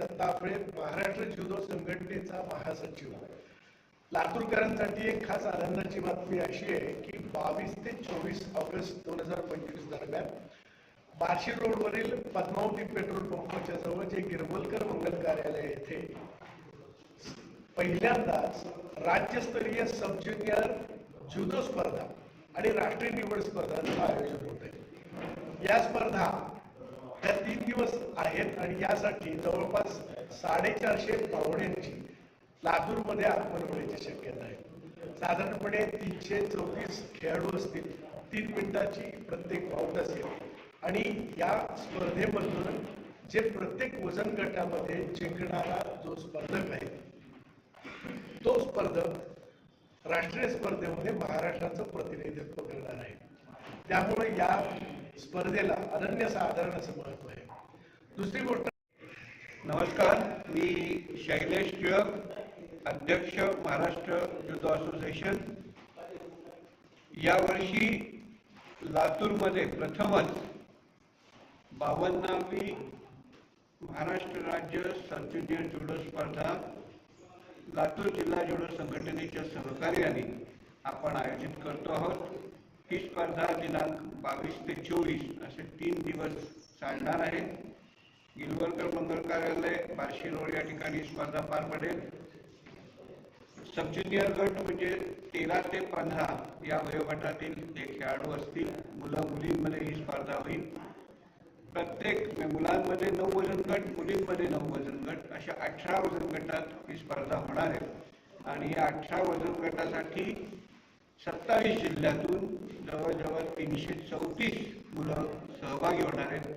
दत्ता आपळे, महाराष्ट्र जुदो संघटनेचा महासचिव. लातूरकरांसाठी एक खास आनंदाची बातमी अशी आहे की 22 ते 24 ऑगस्ट 2025 दरम्यान बार्शी रोडवरील पद्मावती पेट्रोल पंपाच्या जवळ जे गिरवलकर मंगल कार्यालय येथे पहिल्यांदाच राज्यस्तरीय सब ज्युनियर जुदो स्पर्धा आणि राष्ट्रीय निवड स्पर्धांचं आयोजन होत आहे. या स्पर्धा त्या 3 दिवस आहेत आणि यासाठी जवळपास 450 पाहुण्यांची लातूरमध्ये आगमन होण्याची शक्यता आहे. साधारणपणे 334 खेळाडू असतील, 3 मिनिटाची प्रत्येक बाउट असेल आणि या स्पर्धेमधून जे प्रत्येक वजन गटामध्ये जिंकणारा जो स्पर्धक आहे तो स्पर्धक राष्ट्रीय स्पर्धेमध्ये महाराष्ट्राचं प्रतिनिधित्व करणार आहे. त्यामुळे या स्पर्धेला अनन्यसाधारण असं महत्व आहे. दुसरी गोष्ट, नमस्कार, मी शैलेश टिळक, अध्यक्ष महाराष्ट्र जुदो असोसिएशन. यावर्षी लातूरमध्ये प्रथमच 52वी महाराष्ट्र राज्य सब ज्युनियर जुडो स्पर्धा लातूर जिल्हा जुडो संघटनेच्या सहकार्याने आपण आयोजित करतो आहोत. ही स्पर्धा दिनांक 22 ते 24 असे 3 दिवस चालणार आहे. गिरवलकर मंगल कार्यालय बार्शी रोड या ठिकाणी स्पर्धा पार पडेल. सब ज्युनियर गट म्हणजे 13 ते 15 या वयोगटातील जे खेळाडू असतील, मुलं मुलींमध्ये ही स्पर्धा होईल. प्रत्येक मुलांमध्ये 9 वजन गट, मुलींमध्ये 9 वजन गट, अशा 18 वजन गटात ही स्पर्धा होणार आहे. आणि या 18 वजन गटासाठी 27 जिल्ह्यातून जवळजवळ 334 मुलं सहभागी होणार आहेत.